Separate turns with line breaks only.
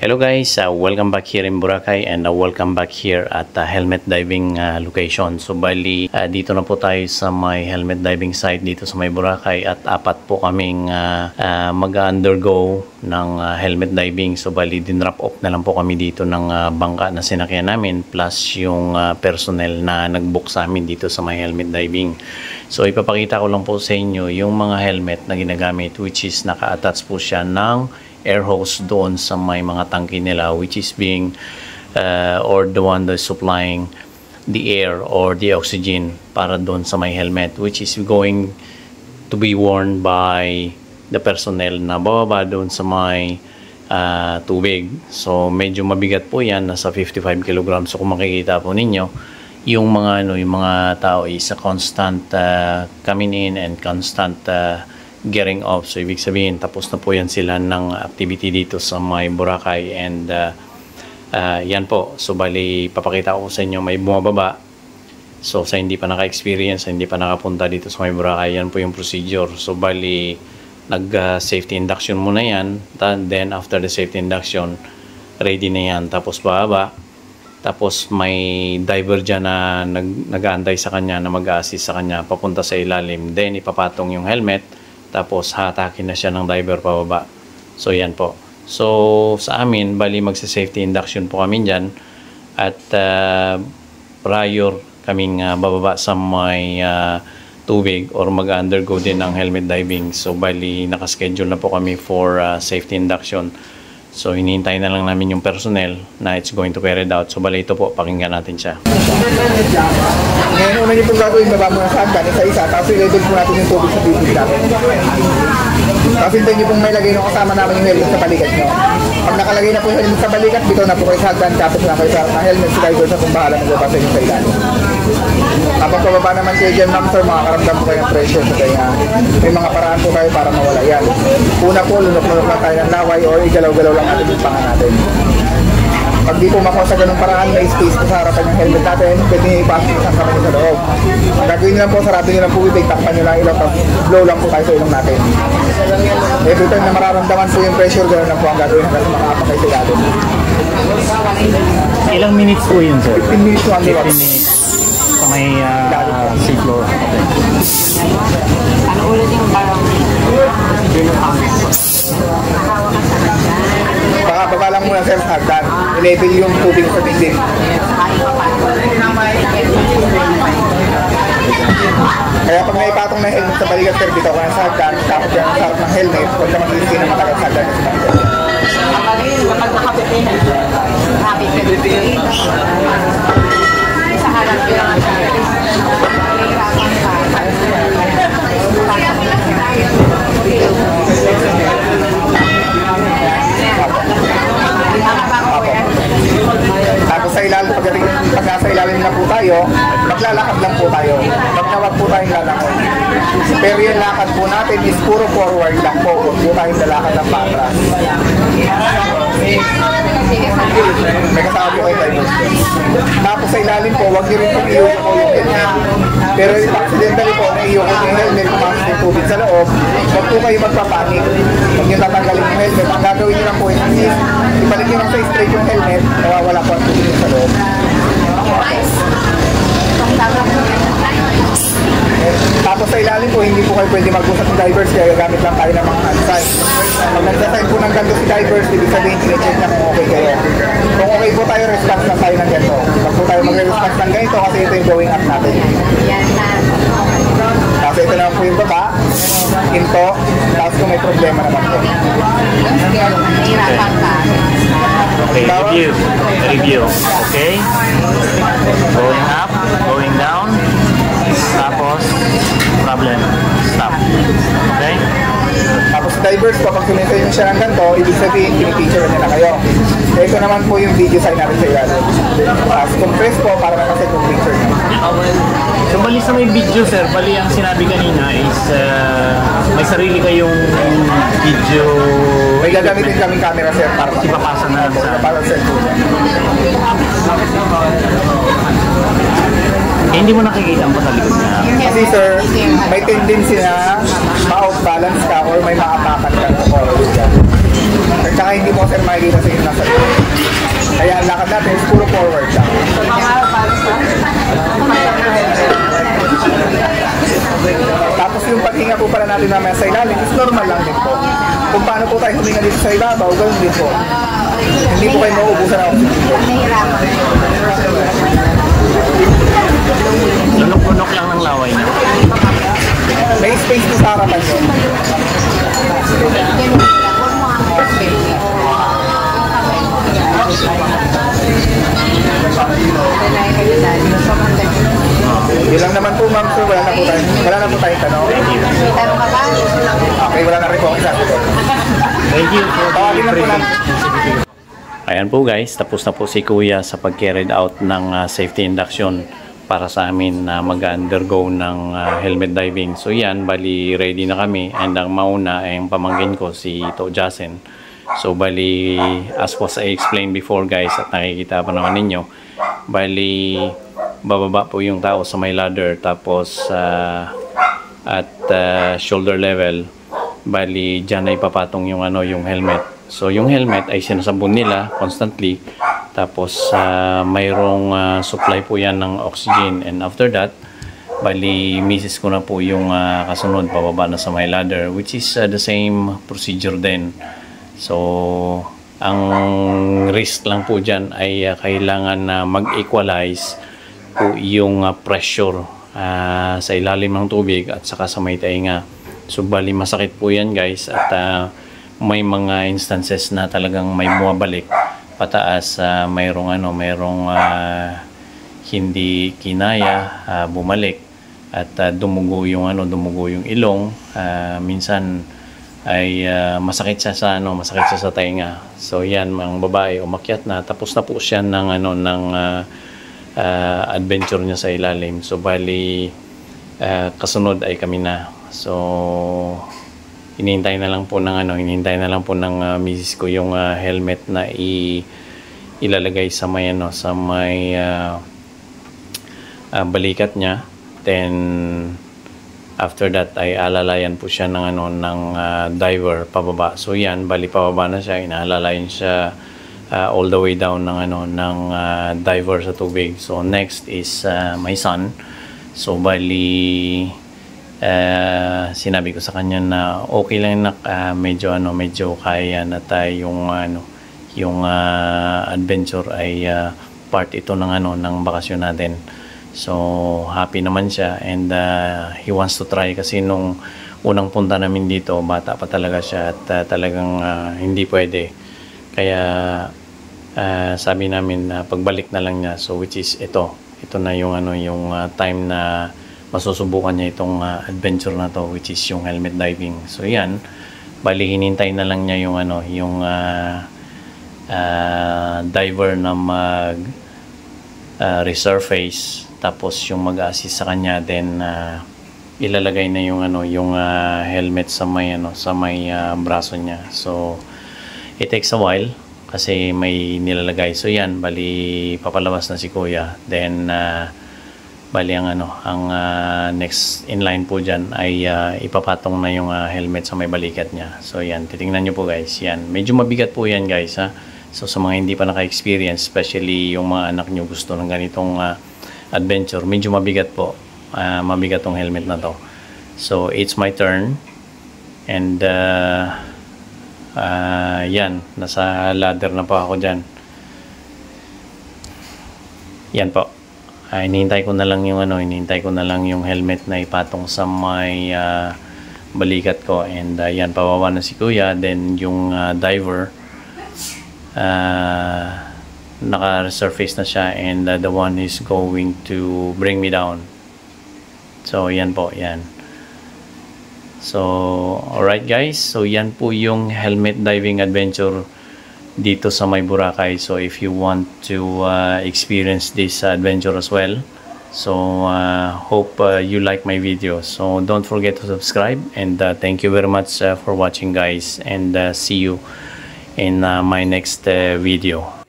Hello guys, welcome back here in Boracay and welcome back here at helmet diving location. So bali dito na po tayo sa may helmet diving site dito sa may Boracay at apat po kaming mag-undergo ng helmet diving. So bali din-drop off na lang po kami dito ng bangka na sinakyan namin plus yung personnel na nag-book sa amin dito sa may helmet diving. So ipapakita ko lang po sa inyo yung mga helmet na ginagamit which is naka-attach po siya ng air hose doon sa may mga tangke nila which is being or the one that's supplying the air or the oxygen para doon sa may helmet which is going to be worn by the personnel na bababa doon sa may tubig. So medyo mabigat po yan, nasa 55 kg. So kung makikita po ninyo yung mga tao is a constant coming in and constant getting off. So ibig sabihin tapos na po yan sila ng activity dito sa may Boracay and yan po. So bali papakita ko sa inyo may bumababa. So sa hindi pa naka-experience, hindi pa nakapunta dito sa may Boracay, yan po yung procedure. So bali nag safety induction muna yan, then after the safety induction ready na yan, tapos bababa. Tapos may diver dyan na nag-aantay sa kanya na mag-assist sa kanya papunta sa ilalim, then ipapatong yung helmet. Tapos hatakin na siya ng diver pababa. So yan po. So sa amin, bali magsa-safety induction po kami dyan. At prior kaming bababa sa may tubig or mag-undergo din ng helmet diving. So bali nakaschedule na po kami for safety induction. So hinihintay na lang namin yung personnel na it's going to carry it out. So bali ito po, pakinggan natin siya.
Ngayon, una niyo pong gagawin, baba muna sa hagdan, isa-isa, tapos i-level po natin yung tubig sa bibig natin. Tapos hintayin niyo pong may lagay nung kasama namin yung helmet sa balikat nyo. Pag nakalagay na po yung helmet sa balikat, bitaw na po kayo sa hagdan, tapos na kayo sa helmet sa diver sa kung bahala magbaba sa inyo sa ilalim. Kapag pababa naman kayo dyan, ma'am sir, makakaramdam po kayo ng pressure sa kanya. May mga paraan po kayo para mawala yan. Una po, lunok-lunok lang tayo ng laway o igalaw-galaw lang natin yung panga natin. Pag di po makuha sa ganung paraan, may space po sa harapan yung helmet natin, pwede nyo ipasok isang kamay sa loob. Ang gagawin nyo lang po, sarado nyo lang po bibig, takpan nyo lang ilaw, tapos blow lang po tayo sa ilong natin. Every time na mararamdaman po yung pressure, gano'n lang po ang gagawin hanggang makakapag kayo sa ilalim.
Ilang minutes po yun, sir?
15 minutes to 1 minute.
15 minutes sa may sea floor.
Ano ulit yung parang
Baba lang muna sir sa hagdan. I-level yung tubig sa tingin. Kaya pag naipatong na helmet sa balikat sir, bitaw ka na sa hagdan, tapos yan ang sarap ng helmet, huwag ka mag-iisip na matagal sa hagdan.
kapag nakapitin, nakapitin sa harap yun ang
tapos sa ilalim, pag nasa ilalim na po tayo, maglalakad lang po tayo. Magtawag po tayong lalakad. Pero yung lakad po natin is puro forward lang po. Huwag po tayong lalakad ng patras. May kasama po kayo tayo. Tapos sa ilalim po, huwag nyo rin pong iyo po yung helmet. Pero if accidentally po, naiyo ko yung helmet, pumasok yung tubig sa loob, huwag po kayo magpapanik. Huwag nyo tatanggalin yung helmet. Ang gagawin nyo lang po is ibalik nyo lang sa straight yung helmet, nawawala po ang tubig sa loob. Tapos sa ilalim po, hindi po kayo pwede mag-usap ng divers kaya gamit lang tayo ng mga hand sign. Pag nagsasign po ng ganito si divers, ibig sabihin sinecheck na kung okay kayo. Kung okay po tayo, response na tayo ng ganito. Pag po tayo magre-response ng ganito kasi ito yung going up natin. Tapos ito naman po yung baba, into, tapos kung may problema naman po.
Okay, review. Okay. Going up, going down. Tapos problem. Stop. Okay?
Tapos divers po, pag suminta yung siya ng ganito, ibig sabihin, pinipicture na kayo. Ito naman po yung video sign natin sa ilalim. Tapos compress po, para nakasay yung picture nyo.
So bali sa may video sir, bali ang sinabi kanina is may sarili kayong video.
May gagamitin kaming camera sir para
ipapasa na lang sa
cellphone.
Hindi mo nakikita ang patalikod niya.
Kasi sir, may tendency na ma-off balance ka or may maapakan ka. At saka hindi mo sir makikita sa inyo nasa likod. Kaya ang lakad natin is puro forward lang. Tapos yung paghinga po pala natin mamaya sa ilalim is normal lang din po. Kung paano po tayo huminga dito sa ibabaw, ganoon din po. Hindi po kayo mauubusan ng oxygen.
Lunok-lunok lang ng laway niya.
May space po sa harapan nyo. Yun lang naman po ma'am sir, wala na po tayong tanong.
Tanong ka ba?
Okay, wala na rin po ang sabi ko.
Thank you for
Tawagin na po namin.
Ayan po guys, tapos na po si Kuya sa pag-carried out ng safety induction para sa amin na mag-undergo ng helmet diving. So yan, bali ready na kami, and ang mauna ay ang pamangkin ko si To Jasen. So bali, as was I explained before guys, at nakikita pa naman ninyo, bali bababa po yung tao sa may ladder, tapos at shoulder level, bali dyan ay papatong yung yung helmet. So yung helmet ay sinasabon nila constantly, tapos mayroong supply po yan ng oxygen, and after that bali misis ko na po yung kasunod pababa na sa may ladder, which is the same procedure din. So ang risk lang po dyan ay kailangan na mag-equalize po yung pressure sa ilalim ng tubig at saka sa may tainga. So bali masakit po yan guys, at may mga instances na talagang may bumabalik pataas, mayroong hindi kinaya, bumalik at dumugo yung ilong, minsan ay masakit siya sa tainga. So yan, ang babae umakyat na, tapos na po siya ng adventure niya sa ilalim. So bali kasunod ay kami na. So hinihintay na lang po ng misis ko yung helmet na ilalagay sa may balikat niya. Then after that ay alalayan po siya ng diver pababa. So yan, bali pababa na siya, inaalalayan siya all the way down ng diver sa tubig. So next is my son. So bali sinabi ko sa kanya na okay lang na medyo kaya na tayo yung adventure ay part ito ng bakasyon natin. So happy naman siya, and he wants to try, kasi nung unang punta namin dito bata pa talaga siya at talagang hindi pwede. Kaya sabi namin na pagbalik na lang niya, so which is ito na yung time na masusubukan niya itong adventure na to, which is yung helmet diving. So yan, bali hinintay na lang niya yung diver na mag resurface, tapos yung mag-assist sa kanya, then ilalagay na yung helmet sa may braso niya. So it takes a while kasi may nilalagay. So yan, bali papalabas na si Kuya, then bali ang next in line po dyan ay ipapatong na yung helmet sa may balikat niya. So yan, titingnan nyo po guys, yan medyo mabigat po yan guys ha. So sa mga hindi pa naka-experience, especially yung mga anak nyo gusto ng ganitong adventure, medyo mabigat po, mabigat tong helmet na to. So it's my turn, and yan, nasa ladder na po ako dyan. Yan po, hinihintay ko na lang yung helmet na ipatong sa may balikat ko, and yan, pababa na si Kuya. Then yung diver naka-surface na siya, and the one is going to bring me down. So yan po, yan. So alright guys, so yan po yung helmet diving adventure dito sa may Boracay. So if you want to experience this adventure as well, so hope you like my video. So don't forget to subscribe, and thank you very much for watching guys, and see you in my next video.